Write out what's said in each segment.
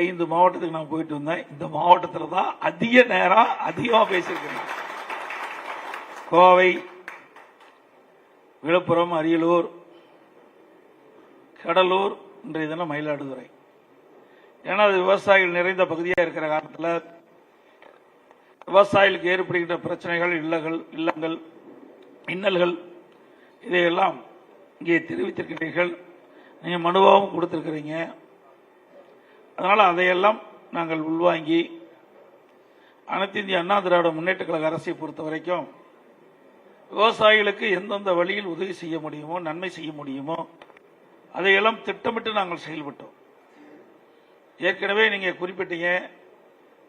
5 மாவட்டத்துக்கு நான் போயிட்டு வந்தேன். இந்த மாவட்டத்தில் தான் அதிக நேரம் அதிகமாக பேசியிருக்கேன். கோவை, விழுப்புரம், அரியலூர், கடலூர், இன்றைய தினம் மயிலாடுதுறை. ஏன்னா அது விவசாயிகள் நிறைந்த பகுதியாக இருக்கிற காலத்தில் விவசாயிகளுக்கு ஏற்படுகின்ற பிரச்சனைகள், இல்லங்கள், இன்னல்கள் இதையெல்லாம் இங்கே தெரிவித்திருக்கிறீர்கள். நீங்கள் மனுவாகவும் கொடுத்திருக்கிறீங்க. அதனால் அதையெல்லாம் நாங்கள் உள்வாங்கி அனைத்து இந்திய அண்ணா திராவிட முன்னேற்ற கழக அரசை பொறுத்த வரைக்கும் விவசாயிகளுக்கு எந்தெந்த வழியில் உதவி செய்ய முடியுமோ, நன்மை செய்ய முடியுமோ அதையெல்லாம் திட்டமிட்டு நாங்கள் செயல்பட்டோம். ஏற்கனவே நீங்க குறிப்பிட்டீங்க,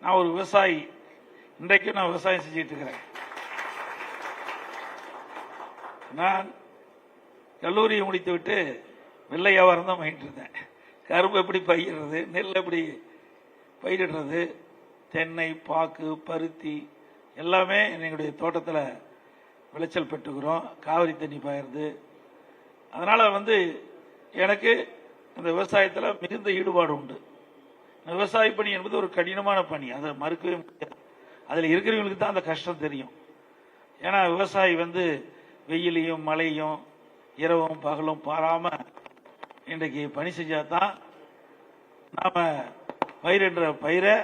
நான் ஒரு விவசாயி. இன்றைக்கு நான் விவசாயம் செஞ்சுட்டு இருக்கிறேன். நான் கல்லூரியை முடித்துவிட்டு வெள்ளை வியாபாரம் தான் பண்ணிட்டு இருந்தேன். கரும்பு எப்படி பயிரிடுறது, நெல் எப்படி பயிரிடுறது, தென்னை, பாக்கு, பருத்தி எல்லாமே எங்களுடைய தோட்டத்தில் விளைச்சல் பெற்றுக்கிறோம். காவிரி தண்ணி பாயிருது. அதனால எனக்கு இந்த விவசாயத்தில் மிகுந்த ஈடுபாடு உண்டு. விவசாய பணி என்பது ஒரு கடினமான பணி, அதை மறுக்கவே முடியாது. அதில் இருக்கிறவங்களுக்கு தான் அந்த கஷ்டம் தெரியும். ஏன்னா விவசாயி வெயிலையும் மழையும் இரவும் பகலும் பாராம இன்றைக்கு பணி செஞ்சாதான் நாம பயிரிடுற பயிரை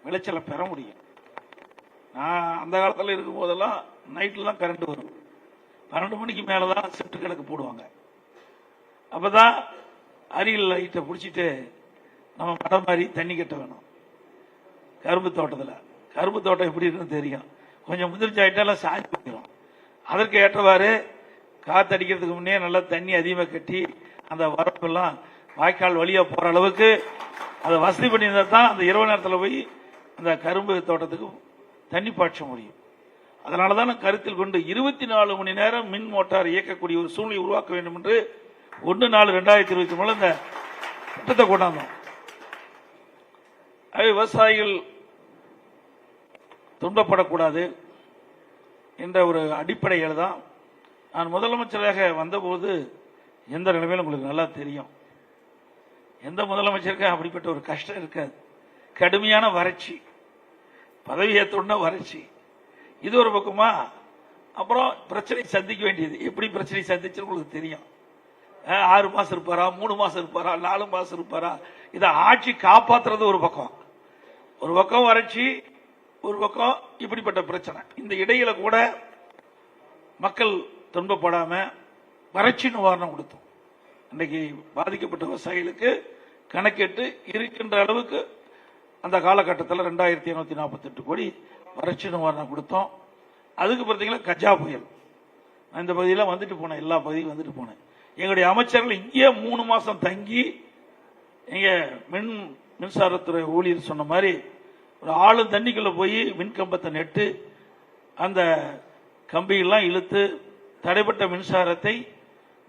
விளைச்சலை பெற முடியும். நான் அந்த காலத்தில் இருக்கும் போதெல்லாம் நைட்ல தான் கரண்ட் வரும். 12 மணிக்கு மேலதான் செட்டு கிழக்கு போடுவாங்க. அப்பதான் அருகில் லைட்டை பிடிச்சிட்டு நம்ம மடம் மாதிரி தண்ணி கட்ட வேணும். கரும்பு தோட்டம் எப்படி இருக்குன்னு தெரியும். கொஞ்சம் முதிர்ச்சி ஆயிட்டாலும் சாஞ்சி போயிடும். அதற்கு ஏற்றவாறு காத்தடிக்கிறதுக்கு முன்னே நல்லா தண்ணி அதிகமாக கட்டி அந்த வரப்பெல்லாம் வாய்க்கால் வழியா போற அளவுக்கு அதை வசதி பண்ணியிருந்தா தான் அந்த இரவு நேரத்தில் போய் அந்த கரும்பு தோட்டத்துக்கு தண்ணி பாய்ச்ச முடியும். அதனாலதான் நான் கருத்தில் கொண்டு 24 மணி நேரம் மின் மோட்டார் இயக்கக்கூடிய ஒரு சூழ்நிலை உருவாக்க வேண்டும் என்று 1/4/2023 இந்த திட்டத்தை கொண்டாந்தோம். விவசாயிகள் துன்பப்படக்கூடாது என்ற ஒரு அடிப்படையில் தான் நான் முதலமைச்சராக வந்தபோது எந்த நிலைமையிலும் உங்களுக்கு நல்லா தெரியும். எந்த முதலமைச்சருக்கு அப்படிப்பட்ட ஒரு கஷ்டம் இருக்காது. கடுமையான வறட்சி, பதவி ஏற்றோன்னா வறட்சி, இது ஒரு பக்கமா. அப்புறம் பிரச்சனை சந்திக்க வேண்டியது. எப்படி பிரச்சனை சந்திச்சு உங்களுக்கு தெரியும். 6 மாசம் இருப்பாரா, 3 மாசம் இருப்பாரா, 4 மாசம் இருப்பாரா, இதை ஆட்சி காப்பாற்றுறது ஒரு பக்கம். ஒரு பக்கம் வறட்சி, ஒரு பக்கம் இப்படிப்பட்ட பிரச்சனை. இந்த இடையில கூட மக்கள் துன்பப்படாம வறட்சி நிவாரணம் கொடுத்தோம். இன்னைக்கு பாதிக்கப்பட்ட விவசாயிகளுக்கு கணக்கெட்டு இருக்கின்ற அளவுக்கு அந்த காலகட்டத்தில் 2748 கோடி வறட்சி நிவாரணம் கொடுத்தோம். அதுக்கு பார்த்தீங்கன்னா கஜா புயல். நான் இந்த பகுதியில் வந்துட்டு போனேன், எல்லா பகுதியும் வந்துட்டு போனேன். எங்களுடைய அமைச்சர்கள் இங்கே 3 மாசம் தங்கி எங்க மின்சாரத்துறை ஊழியர் சொன்ன மாதிரி ஒரு ஆளும் தண்ணிக்குள்ள போய் மின்கம்பத்தை நெட்டு அந்த கம்பியெல்லாம் இழுத்து தடைப்பட்ட மின்சாரத்தை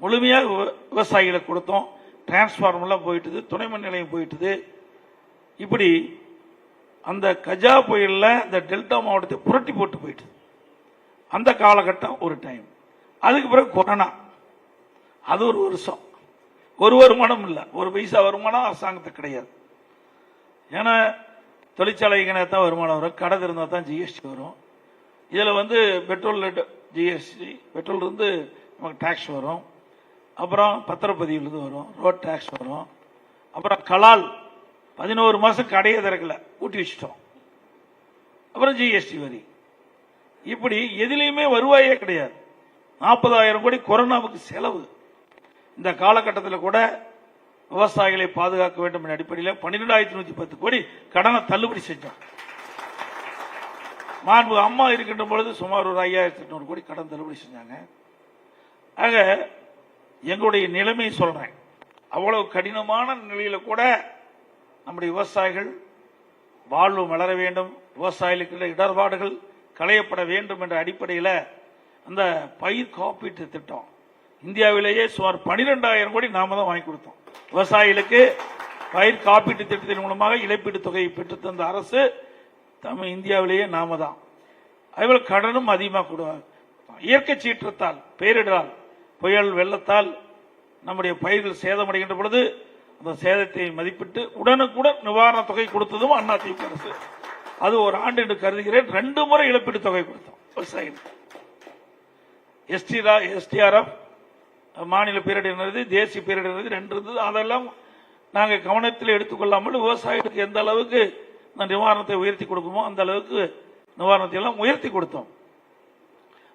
முழுமையாக விவசாயிகளுக்கு கொடுத்தோம். டிரான்ஸ்பார்மர்லாம் போயிட்டுது, துணை மின் நிலையம் போயிட்டுது. இப்படி அந்த கஜா புயல்ல இந்த டெல்டா மாவட்டத்தை புரட்டி போட்டு போயிட்டு அந்த காலகட்டம் ஒரு டைம். அதுக்கு பிறகு கொரோனா, அது ஒரு வருஷம். ஒரு வருமானம் இல்லை, ஒரு பைசா வருமானம் அரசாங்கத்துக்கு கிடையாது. ஏன்னா தொழிற்சாலைக்கு தான் வருமானம் வரும், கடை இருந்தால் தான் ஜிஎஸ்டி வரும். இதில் பெட்ரோல் ஜிஎஸ்டி, பெட்ரோல் இருந்து நமக்கு டாக்ஸ் வரும். அப்புறம் பத்திரப்பதிவிலிருந்து வரும், ரோட் டாக்ஸ் வரும். அப்புறம் கலால் 11 மாசம் கடையை திறக்கல, ஊட்டி வச்சிட்டோம். அப்புறம் ஜிஎஸ்டி வரி. இப்படி எதிலையுமே வருவாயே கிடையாது. 40,000 கோடி கொரோனாவுக்கு செலவு. இந்த காலகட்டத்தில் கூட விவசாயிகளை பாதுகாக்க வேண்டும் என்ற அடிப்படையில் 12,110 கோடி கடனை தள்ளுபடி செஞ்சோம். மாண்பு அம்மா இருக்கின்ற பொழுது சுமார் ஒரு 5,800 கோடி கடன் தள்ளுபடி செஞ்சாங்க. ஆக எங்களுடைய நிலைமை சொல்றேன், அவ்வளவு கடினமான நிலையில கூட நம்முடைய விவசாயிகள் வாழ்வு மலர வேண்டும், விவசாயிகளுக்கு இடர்பாடுகள் களையப்பட வேண்டும் என்ற அடிப்படையில் அந்த பயிர் காப்பீட்டு திட்டம் இந்தியாவிலேயே சுமார் 12,000 கோடி நாம தான் வாங்கி கொடுத்தோம். விவசாயிகளுக்கு பயிர் காப்பீட்டு திட்டத்தின் மூலமாக இழப்பீட்டு தொகையை பெற்று தந்த அரசு இந்தியாவிலேயே நாம தான். அதேபோல கடனும் அதிகமாக கொடுவாங்க. இயற்கை சீற்றத்தால், பேரிடரால், புயல் வெள்ளத்தால் நம்முடைய பயிர்கள் சேதமடைகின்ற பொழுது அந்த சேதத்தை மதிப்பிட்டு உடனுக்குடன் நிவாரண தொகை கொடுத்ததும் அதிமுக அரசு. அது ஒரு ஆண்டு என்று கருதுகிறேன். 2 முறை இழப்பீடு தொகை கொடுத்தோம் விவசாயிகளுக்கு. STRF மாநில பேரிடர், தேசிய பேரிடர் 2 இருந்தது. அதெல்லாம் நாங்கள் கவனத்தில் எடுத்துக்கொள்ளாமல் விவசாயிகளுக்கு எந்த அளவுக்கு நிவாரணத்தை உயர்த்தி கொடுக்குமோ அந்த அளவுக்கு நிவாரணத்தை எல்லாம் உயர்த்தி கொடுத்தோம்.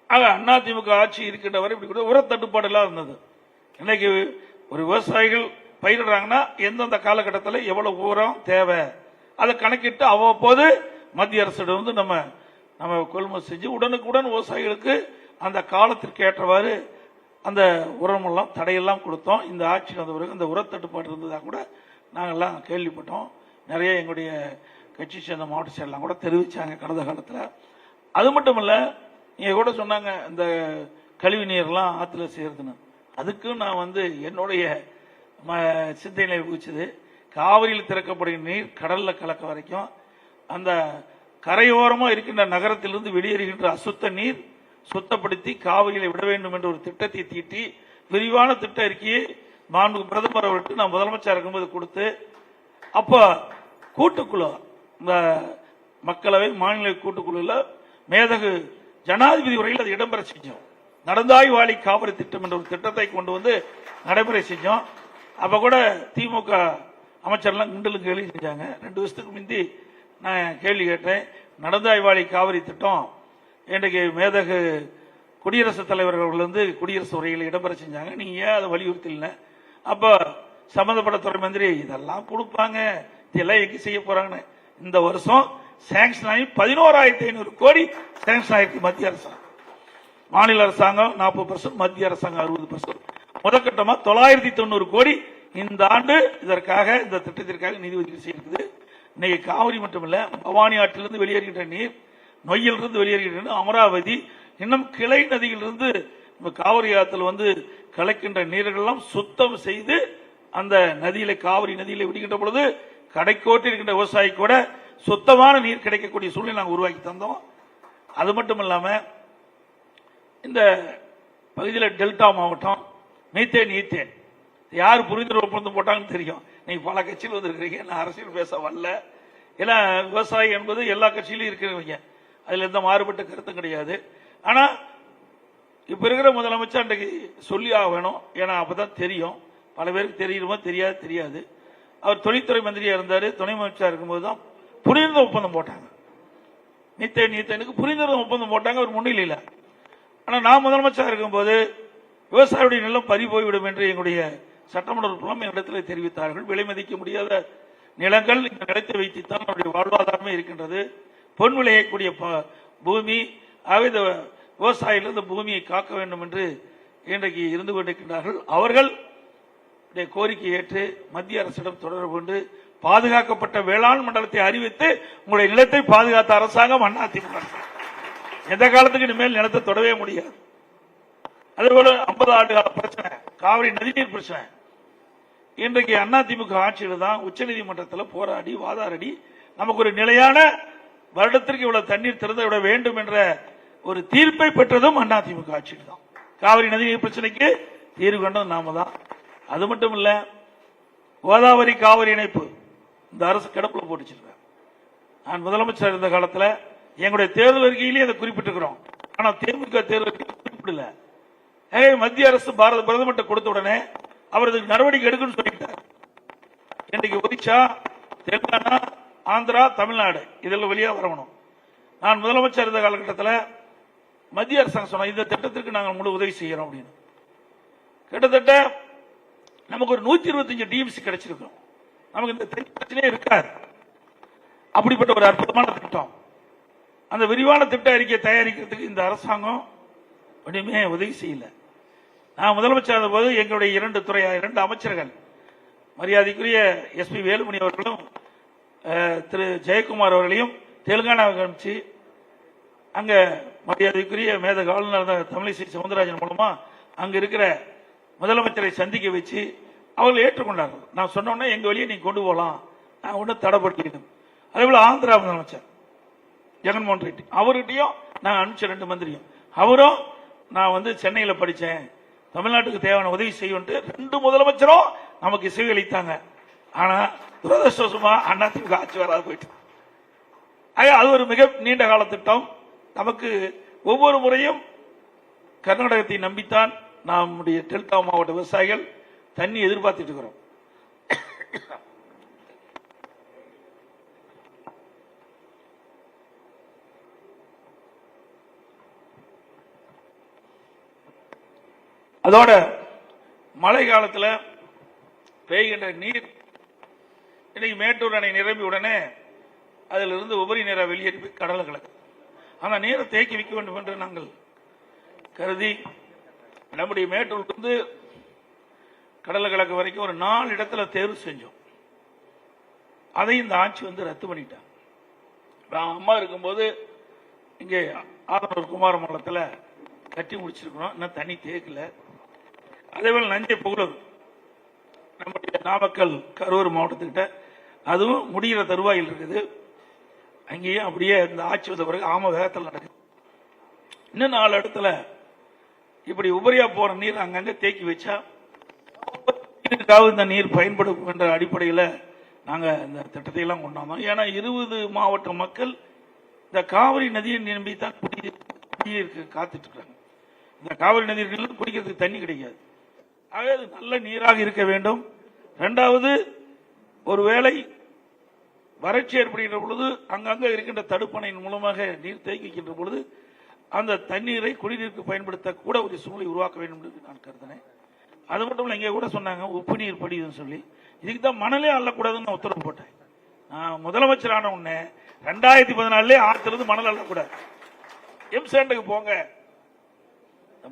ஆக அதிமுக ஆட்சி இருக்கின்ற வரை இப்படி கூட உர தட்டுப்பாடு எல்லாம் இருந்தது. இன்னைக்கு ஒரு விவசாயிகள் பயிரிடுறாங்கன்னா எந்தெந்த காலகட்டத்தில் எவ்வளவு உரம் தேவை அதை கணக்கிட்டு அவ்வப்போது மத்திய அரசிடம் நம்ம கொள்முதல் செஞ்சு உடனுக்குடன் விவசாயிகளுக்கு அந்த காலத்திற்கு ஏற்றவாறு அந்த உரமெல்லாம் தடையெல்லாம் கொடுத்தோம். இந்த ஆட்சியில் வந்த பிறகு இந்த உர தட்டுப்பாடு இருந்ததாக கூட நாங்கள்லாம் கேள்விப்பட்டோம். நிறைய எங்களுடைய கட்சி சேர்ந்த மாவட்ட செயலாம் கூட தெரிவிச்சாங்க கடந்த காலத்தில். அது மட்டும் இல்லை, நீங்க கூட சொன்னாங்க இந்த கழிவு நீர்லாம் ஆற்றுல சேர்த்துன்னு. அதுக்கும் நான் என்னுடைய சிந்தனை ஊச்சுது. காவிரியில் திறக்கப்படுகிற நீர் கடல்ல கலக்க வரைக்கும் அந்த கரையோரமாக இருக்கின்ற நகரத்திலிருந்து வெளியேறுகின்ற அசுத்த நீர் சுத்தப்படுத்தி காவிரியில் விட வேண்டும் என்ற ஒரு திட்டத்தை தீட்டி விரிவான திட்ட அறிக்கையை மாண்பு பிரதமர் அவர்களுக்கு நான் முதலமைச்சர் இருக்கும்போது கொடுத்து, அப்ப கூட்டுக்குழு இந்த மக்களவை மாநில கூட்டுக்குழுல மேதகு ஜனாதிபதி உரையில் அது இடம்பெற செஞ்சோம். நடந்தாய் வாழி காவிரி திட்டம் என்ற ஒரு திட்டத்தை கொண்டு வந்து நடைமுறை செஞ்சோம். அப்ப கூட திமுக அமைச்சர்லாம் கிண்டலும் கேள்வி செஞ்சாங்க. 2 வருஷத்துக்கு முந்தி நான் கேள்வி கேட்டேன், நடந்தாய் வாழி காவிரி திட்டம் இன்றைக்கு மேதகு குடியரசுத் தலைவர் அவர்கள் குடியரசு உரையில் இடம்பெற செஞ்சாங்க, நீங்க ஏன் அதை வலியுறுத்தல? அப்ப சம்பந்தப்பட்ட துறை மந்திரி இதெல்லாம் கொடுப்பாங்க, இதெல்லாம் எங்க செய்ய போறாங்கன்னு. இந்த வருஷம் சாங்ஷன் ஆகி 11,500 கோடி சாங்ஷன் ஆயிருக்கு மத்திய அரசாங்கம். மாநில அரசாங்கம் 40%, மத்திய அரசாங்கம் 60%. முதற்கட்டமா 990 கோடி இந்த ஆண்டு இதற்காக இந்த திட்டத்திற்காக நிதி ஒதுக்கீடு செய்திருக்குது. இன்னைக்கு காவிரி மட்டுமல்ல, பவானி ஆற்றிலிருந்து வெளியேறுகின்ற நீர், நொய்யிலிருந்து வெளியேறுகின்ற நீர், அமராவதி, இன்னும் கிளை நதியிலிருந்து காவிரி ஆற்றில் கலக்கின்ற நீர்களெல்லாம் சுத்தம் செய்து அந்த நதியில காவிரி நதியில விடுகின்ற பொழுது கடைக்கோட்டி இருக்கின்ற விவசாயி கூட சுத்தமான நீர் கிடைக்கக்கூடிய சூழ்நிலை நாங்கள் உருவாக்கி தந்தோம். அது மட்டும் இல்லாம இந்த பகுதியில் டெல்டா மாவட்டம் மீத்தேன் ஈத்தேன் யார் புரிந்துணர்வு ஒப்பந்தம் போட்டாங்கன்னு தெரியும். நீங்க பல கட்சியில் வந்திருக்கிறீங்க, நான் அரசியல் பேச வரல. ஏன்னா விவசாயி என்பது எல்லா கட்சியிலும் இருக்கிறவங்க, அதுல எந்த மாறுபட்ட கருத்தும் கிடையாது. ஆனா இப்ப இருக்கிற முதலமைச்சர் அன்றைக்கு சொல்லி ஆக வேணும், ஏன்னா அப்பதான் தெரியும். பல பேருக்கு தெரியுமோ தெரியாது. அவர் தொழில்துறை மந்திரியா இருந்தாரு, துணை அமைச்சர் இருக்கும்போது தான் புரிந்துணர்வு ஒப்பந்தம் போட்டாங்க. நீத்தேனுக்கு புரிந்துணர்வு ஒப்பந்தம் போட்டாங்க அவர் முன்னிலையில். ஆனா நான் முதலமைச்சர் இருக்கும்போது விவசாயியுடைய நிலம் பறி போய்விடும் என்று எங்களுடைய சட்டமன்ற உறுப்பினரும் என்னிடத்தில் தெரிவித்தார்கள். விலை மதிக்க முடியாத நிலங்கள் இந்த நிலத்தை வைத்துத்தான் அவருடைய வாழ்வாதாரமே இருக்கின்றது. பொன் விளையக்கூடிய பூமி, ஆகவே இந்த விவசாயிகள் இந்த பூமியை காக்க வேண்டும் என்று இன்றைக்கு இருந்து கொண்டிருக்கின்றார்கள். அவர்கள் கோரிக்கை ஏற்று மத்திய அரசிடம் தொடர்பு கொண்டு பாதுகாக்கப்பட்ட வேளாண் மண்டலத்தை அறிவித்து உங்களுடைய நிலத்தை பாதுகாத்த அரசாங்கம் அதிமுக. எந்த காலத்துக்கு இனிமேல் நிலத்தை தொடவே முடியாது. அதேபோல 50 ஆண்டு கால பிரச்சனை காவிரி நதிநீர் பிரச்சனை. இன்றைக்கு அதிமுக ஆட்சியில் தான் உச்சநீதிமன்றத்தில் போராடி வாதாடி நமக்கு ஒரு நிலையான வருடத்திற்கு இவ்வளவு தண்ணீர் திறந்து விட வேண்டும் என்ற ஒரு தீர்ப்பை பெற்றதும் அதிமுக ஆட்சியில் தான். காவிரி நதிநீர் பிரச்சனைக்கு தீர்வு கண்டதும் நாம தான். அது மட்டும் இல்ல, கோதாவரி காவிரி இணைப்பு இந்த அரசு கிடப்புல போட்டுச்சிருக்க. நான் முதலமைச்சர் இருந்த காலத்தில் எங்களுடைய தேர்தல் அறிக்கையிலேயே அதை குறிப்பிட்டிருக்கிறோம். ஆனா திமுக தேர்தல் குறிப்பிடல. மத்திய அரசு பாரத பிரதமர்கிட்ட கொடுத்த உடனே அவர் இதுக்கு நடவடிக்கை எடுக்கணும்னு சொல்லிட்டார். இன்றைக்கு ஒடிஷா, தெலுங்கானா, ஆந்திரா, தமிழ்நாடு இதெல்லாம் வெளியே வரணும். நான் முதலமைச்சர் இருந்த காலகட்டத்தில் மத்திய அரசாங்கம் சொன்ன இந்த திட்டத்திற்கு நாங்கள் முழு உதவி செய்யறோம் அப்படின்னு. கிட்டத்தட்ட நமக்கு ஒரு 125 டிஎம்சி கிடைச்சிருக்கோம். நமக்கு இந்த பிரச்சனையே இருக்காது. அப்படிப்பட்ட ஒரு அற்புதமான திட்டம். அந்த விரிவான திட்ட அறிக்கையை தயாரிக்கிறதுக்கு இந்த அரசாங்கம் ஒன்றுமே உதவி செய்யல. நான் முதலமைச்சர் இருந்த போது எங்களுடைய 2 அமைச்சர்கள், மரியாதைக்குரிய SP வேலுமணி அவர்களும் திரு ஜெயக்குமார் அவர்களையும் தெலுங்கானாவுக்கு அனுப்பிச்சு அங்க மரியாதைக்குரிய மேதகு ஆளுநர் தமிழிசை சவுந்தரராஜன் மூலமா அங்க இருக்கிற முதலமைச்சரை சந்திக்க வச்சு அவர்கள் ஏற்றுக்கொண்டார்கள். நான் சொன்னோன்னே எங்க வழியை நீங்க கொண்டு போகலாம், நான் ஒன்றும் தடைப்படுத்திக்கணும். அதே போல ஆந்திரா முதலமைச்சர் ஜெகன்மோகன் ரெட்டி அவர்கிட்டையும் நான் அனுப்பிச்ச 2 மந்திரியும், அவரும் நான் சென்னையில் படித்தேன், தமிழ்நாட்டுக்கு தேவையான உதவி செய்யும் 2 முதலமைச்சரும் நமக்கு இசைவு அளித்தாங்க. ஆனா துரதிருஷ்டவசமா அதிமுக ஆட்சி வராது போயிட்டு. அது ஒரு மிக நீண்ட கால திட்டம். நமக்கு ஒவ்வொரு முறையும் கர்நாடகத்தை நம்பித்தான் நம்முடைய டெல்டா மாவட்ட விவசாயிகள் தண்ணி எதிர்பார்த்துட்டு இருக்கிறோம். அதோட மழை காலத்தில் பெய்கின்ற நீர் இன்னைக்கு மேட்டூர் அணை நிரம்பி உடனே அதிலிருந்து உபரி நீரை வெளியேறி கடலை கலக்கு. அந்த நீரை தேக்கி வைக்க வேண்டும் என்று நாங்கள் கருதி நம்முடைய மேட்டூரிலிருந்து கடலை கலக்கு வரைக்கும் ஒரு 4 இடத்துல தேர்வு செஞ்சோம். அதை இந்த ஆட்சி ரத்து பண்ணிட்டாங்க. நான் அம்மா இருக்கும்போது இங்கே ஆதனூர் குமாரமங்கலத்தில் கட்டி முடிச்சிருக்கிறோம், இன்னும் தண்ணி தேக்கல. அதேபோல் நஞ்சை புகழூர் நம்முடைய நாமக்கல் கரூர் மாவட்டத்துக்கிட்ட அதுவும் முடிகிற தருவாயில் இருக்குது. அங்கேயும் அப்படியே இந்த ஆட்சி வந்த பிறகு ஆம வேகத்தில் நடக்குது. இன்னும் 4 இடத்துல இப்படி உபரியா போற நீர் அங்கங்க தேக்கி வச்சா இந்த நீர் பயன்படும் என்ற அடிப்படையில் நாங்க இந்த திட்டத்தை எல்லாம் கொண்டாந்தோம். ஏன்னா 20 மாவட்ட மக்கள் இந்த காவிரி நதியை நம்பித்தான் குடியிருக்க காத்துட்டு இருக்காங்க. இந்த காவிரி நதியில் குடிக்கிறதுக்கு தண்ணி கிடைக்காது. ஆக அது நல்ல நீராக இருக்க வேண்டும். 2வது, ஒருவேளை வறட்சி ஏற்படுகின்ற பொழுது அங்கங்க இருக்கின்ற தடுப்பணையின் மூலமாக நீர் தேக்கி வைக்கின்ற பொழுது அந்த தண்ணீரை குடிநீருக்கு பயன்படுத்த கூட ஒரு சூழ்நிலை உருவாக்க வேண்டும் என்று நான் கருதினேன். அது மட்டும் இல்லை, இங்கே கூட சொன்னாங்க உப்பு நீர் படிதுன்னு சொல்லி. இதுக்கு தான் மணலே அள்ளக்கூடாதுன்னு நான் உத்தரவு போட்டேன். நான் முதலமைச்சரான உடனே 2014 ஆற்றிலிருந்து மணல் அள்ளக்கூடாது, எம்சாண்டுக்கு போங்க.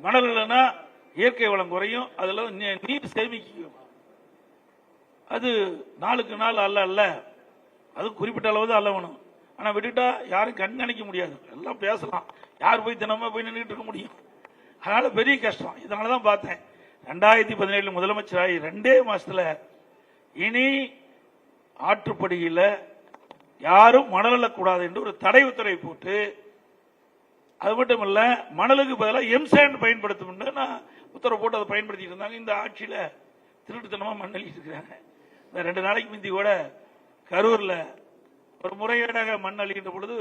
மணல் இல்லைன்னா இயற்கை வளம் குறையும், அதுல நீர் சேமிக்கும். அது நாளுக்கு நாள் அல்ல, அது குறிப்பிட்ட அளவு தான் அல்லவணும். ஆனா விட்டுட்டா யாரும் கண்காணிக்க முடியாது, எல்லாம் பேசலாம், யார் போய் தினமா போய் நின்றுட்டு இருக்க முடியும். அதனால பெரிய கஷ்டம். இதனாலதான் பார்த்தேன் 2017 முதலமைச்சராகி 2 மாசத்துல இனி ஆற்றுப்படுகையில் யாரும் மணல் அள்ளக்கூடாது என்று ஒரு தடை உத்தரவை போட்டு, அது மட்டும் இல்ல மணலுக்கு பதிலாக எம்சாண்ட் பயன்படுத்தும் நான் உத்தரவு போட்டு அதை பயன்படுத்திட்டு இருந்தாங்க. இந்த ஆட்சியில திருட்டுத்தனமா மண் அள்ளிட்டு இருக்காங்க. இந்த 2 நாளைக்கு முந்தி கூட கரூர்ல ஒரு முறைகேடாக மண் அள்ளிக்கின்ற பொழுது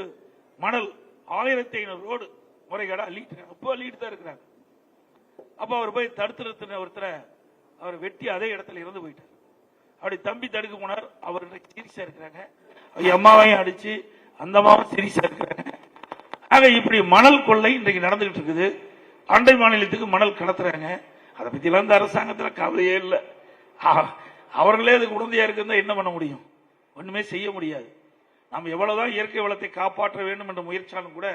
மணல் 1500 ரோடு முறைகேடா அள்ளிட்டு இருக்காங்க. இப்போ அள்ளிட்டு தான் இருக்கிறாங்க. அப்ப அவர் போய் தடுத்து ஒருத்தரை அவர் வெட்டி அதே இடத்துல இறந்து போயிட்டார். அப்படி தம்பி தடுக்க போனார். அவர் சீரியஸா இருக்கிறாங்க. அம்மாவையும் அடிச்சு அந்த அம்மாவும் சீரியஸா இருக்கிறாங்க. ஆக இப்படி மணல் கொள்ளை இன்றைக்கு நடந்துகிட்டு இருக்குது. அண்டை மாநிலத்துக்கு மணல் கடத்துறாங்க. அதை பத்தி எல்லாம் இந்த அரசாங்கத்தில் கவலையே இல்லை. அவர்களே அதுக்கு உடந்தையா இருக்குன்னா என்ன பண்ண முடியும்? ஒண்ணுமே செய்ய முடியாது. நாம் எவ்வளவுதான் இயற்கை வளத்தை காப்பாற்ற வேண்டும் என்ற முயற்சியாலும் கூட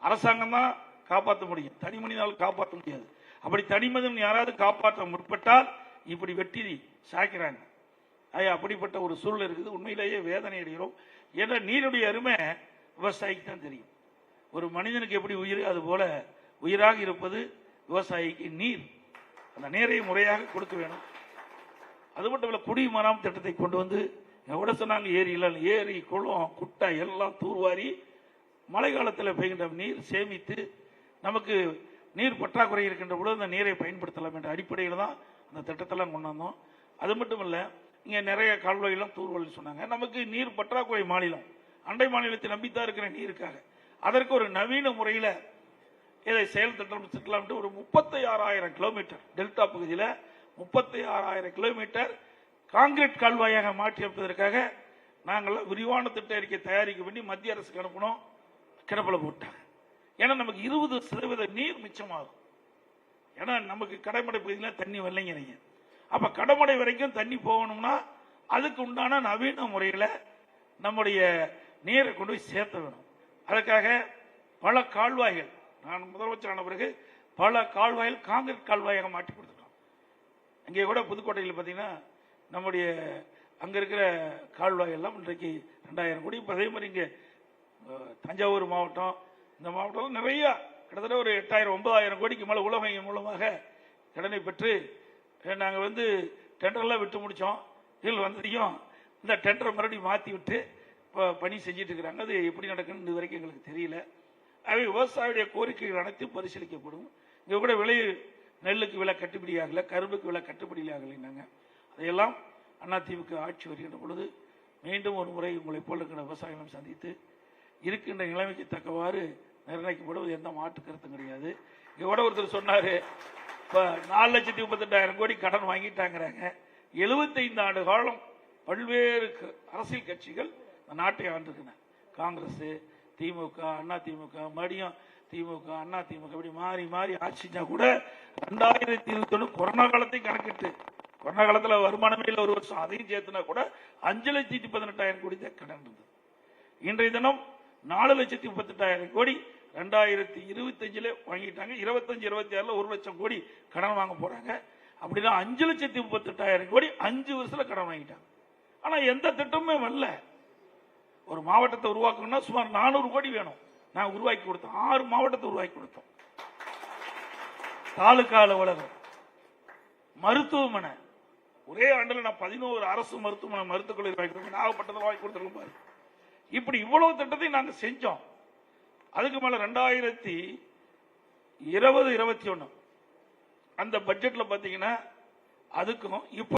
அரசாங்கம் தான் காப்பாற்ற முடியும், தனி மனிதனால் காப்பாற்ற முடியாது. அப்படி தனி மனிதன் யாராவது காப்பாற்ற முற்பட்டால் இப்படி வெட்டி சாய்க்கிறாங்க. அப்படிப்பட்ட ஒரு சூழல் இருக்குது. உண்மையிலேயே வேதனை அடைகிறோம். ஏன்னா நீருடைய அருமை விவசாயிக்கு தான் தெரியும். ஒரு மனிதனுக்கு எப்படி உயிர், அது போல உயிராக இருப்பது விவசாயிக்கு நீர். அந்த நீரை முறையாக கொடுக்க வேணும். அது மட்டும் இல்ல, குடிமராமத்து திட்டத்தை கொண்டு வந்து கூட சொன்னாங்க, ஏரி குளம் குட்டை எல்லாம் தூர்வாரி மழை காலத்தில் பெய்கின்ற நீர் சேமித்து நமக்கு நீர் பற்றாக்குறை இருக்கின்ற பொழுது அந்த நீரை பயன்படுத்தலாம் என்ற அடிப்படையில் தான் அந்த திட்டத்தெல்லாம் கொண்டு வந்தோம். அது மட்டும் இல்ல, இங்க நிறைய கால்வாயெல்லாம் தூர்வாரி சொன்னாங்க. நமக்கு நீர் பற்றாக்குறை மாநிலம், அண்டை மாநிலத்தை நம்பித்தான் இருக்கிற நீருக்காக அதற்கு ஒரு நவீன முறையில் இதை செயல் திட்டம் ஒரு 36,000 கிலோமீட்டர் டெல்டா பகுதியில் 36,000 கிலோமீட்டர் கான்கிரீட் கால்வாயாக மாற்றி அமைப்பதற்காக நாங்கள் விரிவான திட்ட அறிக்கை தயாரிக்க வேண்டி மத்திய அரசுக்கு அனுப்பணும். கிடப்பில போட்டாங்க. ஏன்னா நமக்கு 20% நீர் மிச்சமாகும். ஏன்னா நமக்கு கடைமடை பகுதியில் தண்ணி வரலைங்கிறீங்க. அப்ப கடமடை வரைக்கும் தண்ணி போகணும்னா அதுக்கு உண்டான நவீன முறையில் நம்முடைய நீரை கொண்டு போய் சேர்த்த வேணும். அதுக்காக பல கால்வாய்கள், நான் முதலமைச்சரான பிறகு பல கால்வாய்கள் காங்கிரீட் கால்வாயாக மாற்றி கொடுத்துட்டோம். அங்கே கூட புதுக்கோட்டையில் பார்த்தீங்கன்னா நம்முடைய அங்க இருக்கிற கால்வாய் எல்லாம் இன்றைக்கு 2000 கோடி. இப்போ அதே மாதிரி இங்கே தஞ்சாவூர் மாவட்டம், இந்த மாவட்டம் நிறைய கிட்டத்தட்ட ஒரு 8,000-9,000 கோடிக்கு மேலே உலக வங்கி மூலமாக கடனை பெற்று நாங்கள் டெண்டர்லாம் விட்டு முடித்தோம். இதில் வந்ததையும் இந்த டெண்டரை மறுபடியும் மாற்றி விட்டு இப்போ பணி செஞ்சுட்டு இருக்கிறாங்க. அது எப்படி நடக்குன்னு இது வரைக்கும் எங்களுக்கு தெரியல. அவை விவசாயியுடைய கோரிக்கைகள் அனைத்தும் பரிசீலிக்கப்படும். இங்கே கூட நெல்லுக்கு விலை கட்டுப்படி ஆகலை, கரும்புக்கு விலை கட்டுப்படி ஆகலைன்னாங்க. அதையெல்லாம் அதிமுக ஆட்சி வருகின்ற பொழுது மீண்டும் ஒரு முறை உங்களைப் போல இருக்கிற விவசாயிகளும் சந்தித்து இருக்கின்ற நிலைமைக்கு தக்கவாறு நிர்ணயிக்கப்படுவது எந்த மாற்று கருத்தும் கிடையாது. இவட ஒருத்தர் சொன்னாரு, இப்ப 4,38,000 கோடி கடன் வாங்கிட்டாங்கிறாங்க. 75 ஆண்டு காலம் பல்வேறு அரசியல் கட்சிகள் நாட்டை ஆண்டிருக்கின்றன. காங்கிரஸ், திமுக, அண்ணா திமுக, மறுபடியும் திமுக, அண்ணா திமுக இப்படி மாறி மாறி ஆட்சிச்சா கூட 2021 கொரோனா காலத்தையும் கணக்கிட்டு, கொரோனா காலத்தில் வருமானமே இல்லை ஒரு வருஷம், அதையும் சேர்த்துனா கூட 5,18,000 கோடி தான் கடன் இருந்தது. இன்றைய தினம் 4,38,000 கோடி 2025 வாங்கிட்டாங்க. 25, 26 1 லட்சம் கோடி கடன் வாங்க போறாங்க. அப்படின்னா 5,38,000 கோடி 5 வருஷத்துல கடன் வாங்கிட்டாங்க. ஆனா எந்த திட்டமுமே வரல. ஒரு மாவட்டத்தை உருவாக்கணும்னா சுமார் 400 கோடி வேணும். நான் உருவாக்கி கொடுத்தோம். 6 மாவட்டத்தை உருவாக்கி கொடுத்தோம். தாலுகா அலுவலகம், மருத்துவமனை, ஒரே ஆண்டில் நான் 11 அரசு மருத்துவமனை மருத்துவக்கல்லூரி வாங்கி கொடுத்தோம். நாகப்பட்டினத்தில் வாங்கி கொடுத்துருக்கோம் பாரு. இப்படி இவ்வளவு திட்டத்தை நாங்கள் செஞ்சோம். அதுக்கு மேல 2020-21 அந்த பட்ஜெட்ல பாத்தீங்கன்னா அதுக்கும் இப்ப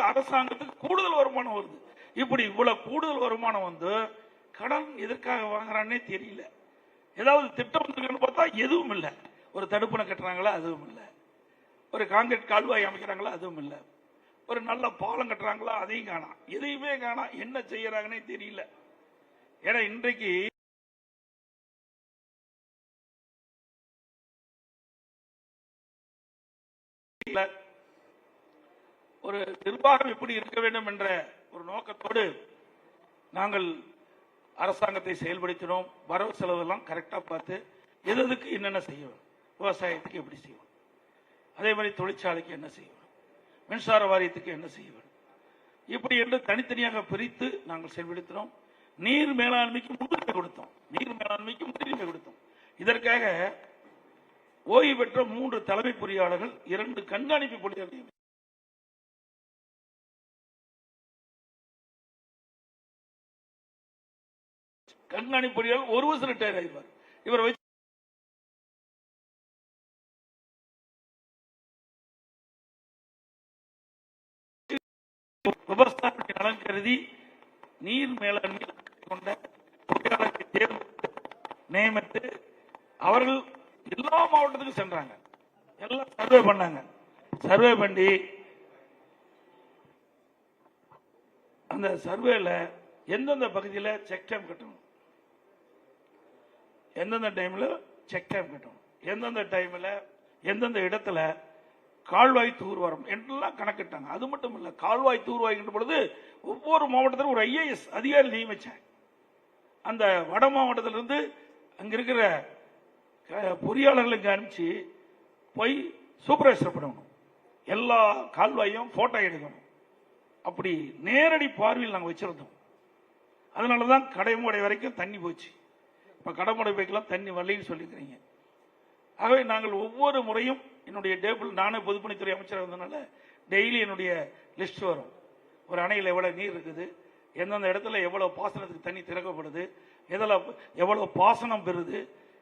அரசாங்கத்துக்கு கூடுதல் வருமானம் வருது. இப்படி இவ்வளவு கூடுதல் வருமானம் வந்து கடன் எதற்காக வாங்குறான்னே தெரியல. ஏதாவது திட்டம் பார்த்தா எதுவும் இல்லை. ஒரு தடுப்பணை கட்டுறாங்களா, அதுவும் இல்லை. ஒரு கான்கிரீட் கால்வாய் அமைக்கிறாங்களா, அதுவும் இல்லை. ஒரு நல்ல பாலம் கட்டுறாங்களா, அதையும் காணாம். எதையுமே காணாம். என்ன செய்யறாங்கன்னே தெரியல. ஏன்னா இன்றைக்கு ஒரு நிர்வாகம் எப்படி இருக்க வேண்டும் என்ற ஒரு நோக்கத்தோடு நாங்கள் அரசாங்கத்தை செயல்படுத்தினோம். வரவு செலவு எல்லாம் கரெக்டா பார்த்து எதுக்கு என்னென்ன செய்யணும், விவசாயத்துக்கு எப்படி செய்யணும், அதே மாதிரி தொழிற்சாலைக்கு என்ன செய்யணும், மின்சார வாரியத்துக்கு என்ன செய்யணும், இப்படி என்று தனித்தனியாக பிரித்து நாங்கள் செயல்படுத்தினோம். நீர் மேலாண்மைக்கு முன்னுரிமை கொடுத்தோம். இதற்காக ஓய்வு பெற்ற 3 தலைமை பொறியாளர்கள், 2 கண்காணிப்பு பொறியாளர்கள், கண்காணிப்பு பொறியாளர் 1 வருஷம் ரிட்டையர் ஆகிப்பார். இவர் வச்சு விவசாய நலன் கருதி நீர் மேலாண்மை கொண்ட பொறியாளர்களை தேர்வு நியமித்து அவர்கள் எல்லா மாவட்டத்துக்கும் சென்றாங்க. எல்லாம் சர்வே பண்ணாங்க. சர்வே பண்ணி அந்த சர்வேல எந்தெந்த பகுதியில் செக் டேம் கட்டணும், எந்தெந்த டைம்ல செக் டேம் கட்டணும், எந்தெந்த டைம்ல எந்தெந்த இடத்துல கால்வாய் தூர்வாரம் என்றெல்லாம் கணக்கிட்டாங்க. அது மட்டும் இல்ல, கால்வாய் தூர்வாய்கின்ற பொழுது ஒவ்வொரு மாவட்டத்திலும் ஒரு IAS அதிகாரி நியமிச்சாங்க. அந்த வட மாவட்டத்திலிருந்து அங்க இருக்கிற பொறியாளர்களுக்கு அனுப்பிச்சு போய் சூப்பர்வைசர் பண்ணணும். எல்லா கால்வாயும் போட்டோ எடுக்கணும். அப்படி நேரடி பார்வையில் நாங்கள் வச்சிருந்தோம். அதனாலதான் கடைமுறை வரைக்கும் தண்ணி போச்சு. இப்ப கடைமுறை பைக்கெல்லாம் தண்ணி வரலைன்னு சொல்லிக்கிறீங்க. ஆகவே நாங்கள் ஒவ்வொரு முறையும் என்னுடைய டேபிள், நானே பொதுப்பணித்துறை அமைச்சராக இருந்ததுனால டெய்லி என்னுடைய லிஸ்ட் வரும். ஒரு அணையில் எவ்வளவு நீர் இருக்குது, எந்தெந்த இடத்துல எவ்வளவு பாசனத்துக்கு தண்ணி திறக்கப்படுது, எவ்வளவு பாசனம் பெறுது,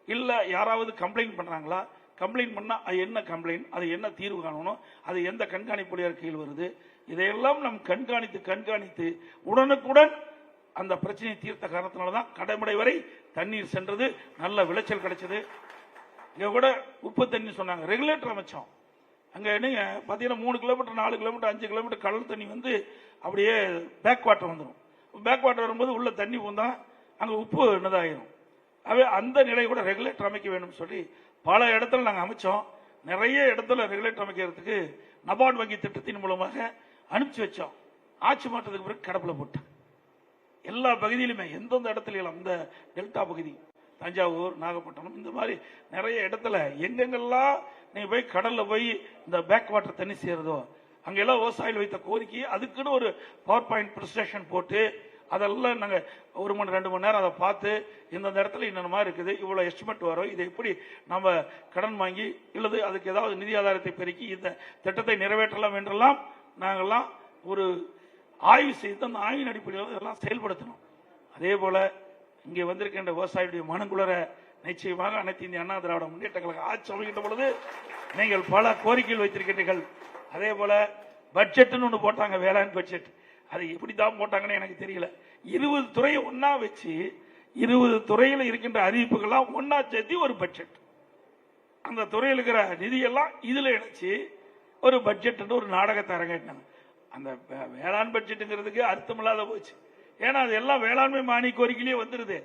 இல்ல யாராவது கம்ப்ளைண்ட் பண்றாங்களா, கம்ப்ளைண்ட் பண்ணா அது என்ன கம்ப்ளைண்ட், அது என்ன தீர்வு காணணும், அது எந்த கண்காணிப்புடையார் கீழ் வருது, இதையெல்லாம் நாம் கண்காணித்து உடனுக்குடன் அந்த பிரச்சனையை தீர்த்த காரணத்தினால்தான் கடைமுறை வரை தண்ணீர் சென்றது, நல்ல விளைச்சல் கிடைச்சது. இங்க கூட உப்பு தண்ணி சொன்னாங்க, ரெகுலேட்டர் அமைச்சோம். அங்க என்னங்க பாத்தீங்கன்னா 3 கிலோமீட்டர் 4 கிலோமீட்டர் 5 கிலோமீட்டர் கடல் தண்ணி வந்து அப்படியே பேக் வாட்டர் வந்துடும். பேக் வாட்டர் வரும்போது உள்ள தண்ணி போந்தா அங்க உப்பு என்னதாயிரும். அவே அந்த நிலை கூட ரெகுலேட்டர் அமைக்க வேண்டும் சொல்லி பல இடத்துல நாங்கள் அமைச்சோம். நிறைய இடத்துல ரெகுலேட்டர் அமைக்கிறதுக்கு நபார்டு வங்கி திட்டத்தின் மூலமாக அனுப்பிச்சு வச்சோம். ஆட்சி மாற்றத்துக்கு பிறகு கடப்புல போட்டோம். எல்லா பகுதியிலுமே எந்தெந்த இடத்துல அந்த டெல்டா பகுதி, தஞ்சாவூர், நாகப்பட்டினம், இந்த மாதிரி நிறைய இடத்துல எங்கெங்கெல்லாம் நீங்க போய் கடல்ல போய் இந்த பேக் வாட்டர் தண்ணி சேருதோ அங்கெல்லாம் விவசாயிகள் வைத்த கோரிக்கை, அதுக்குன்னு ஒரு பவர் பாயிண்ட் பிரசன்டேஷன் போட்டு அதெல்லாம் நாங்கள் 1 மணி 2 மணி நேரம் அதை பார்த்து இந்த இடத்துல இன்னொரு மாதிரி இருக்குது, இவ்வளோ எஸ்டிமேட் வரும், இதை எப்படி நம்ம கடன் வாங்கி இல்லது அதுக்கு ஏதாவது நிதி ஆதாரத்தை பெருக்கி இந்த திட்டத்தை நிறைவேற்றலாம் என்றெல்லாம் நாங்கள்லாம் ஒரு ஆய்வு செய்து அந்த ஆய்வின் அடிப்படையில் இதெல்லாம் செயல்படுத்தணும். அதே போல இங்கே வந்திருக்கின்ற விவசாயியுடைய மனங்குளர நிச்சயமாக அனைத்து இந்திய அண்ணா திராவிட முன்னேற்ற கழக ஆட்சி அமைக்கின்ற பொழுது நீங்கள் பல கோரிக்கைகள் வைத்திருக்கிறீர்கள். அதே போல பட்ஜெட்னு ஒன்று போட்டாங்க, வேளாண் பட்ஜெட். அது எப்படி தான் போட்டாங்கன்னு எனக்கு தெரியல. 20 துறையை ஒன்னா வச்சு 20 துறையில் இருக்கின்ற அறிவிப்புகள்லாம் ஒன்னா சேர்த்து ஒரு பட்ஜெட். அந்த துறையில் இருக்கிற நிதியெல்லாம் இதுல இணைச்சு ஒரு பட்ஜெட் ஒரு நாடகத்தை அரங்கேற்றினாங்க. அந்த வேளாண் பட்ஜெட்டுங்கிறதுக்கு அர்த்தமில்லாத போச்சு. ஏன்னா அது எல்லாம் வேளாண்மை மானிய கோரிக்கையிலேயே வந்துருது.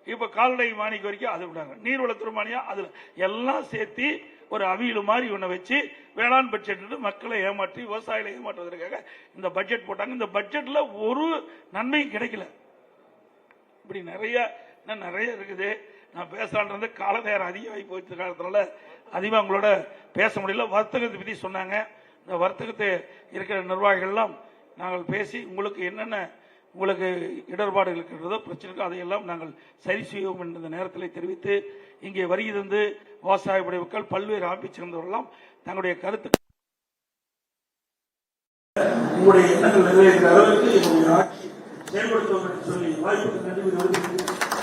இப்ப கால்நடை மானிய கோரிக்கை அது விடாங்க, நீர்வளத்துறை மானியா அதுல எல்லாம் சேர்த்து ஒரு அவியல் மாதிரி ஒண்ணு வச்சு வேளாண் பட்ஜெட் மக்களை ஏமாற்றி விவசாயிகளை ஏமாற்றுவதற்காக இந்த பட்ஜெட் போட்டாங்க. இந்த பட்ஜெட்ல ஒரு நன்மையும் கிடைக்கல. இப்படி நிறைய இருக்குது. நான் பேசலான்றது கால நேரம் அதிகமாகி போயிட்டு காலத்தினால அதிகமாக உங்களோட பேச முடியல. வர்த்தகத்தை பற்றி சொன்னாங்க. இந்த வர்த்தகத்தை இருக்கிற நிர்வாகிகள்லாம் நாங்கள் பேசி உங்களுக்கு என்னென்ன உங்களுக்கு இடர்பாடுகள் இருக்கின்றதோ பிரச்சனைகள் அதையெல்லாம் நாங்கள் சரி செய்வோம் என்ற இந்த நேரத்தில் தெரிவித்து இங்கே வருகிறது விவசாய மக்கள் பல்வேறு அமைப்பை சேர்ந்தவர்களெல்லாம் தங்களுடைய கருத்து உங்களுடைய எண்ணங்கள் நிறைவேற்ற அளவுக்கு என்னுடைய ஆட்சி செயல்படுத்துவோம் என்று சொல்லி வாய்ப்புக்கு நன்றி.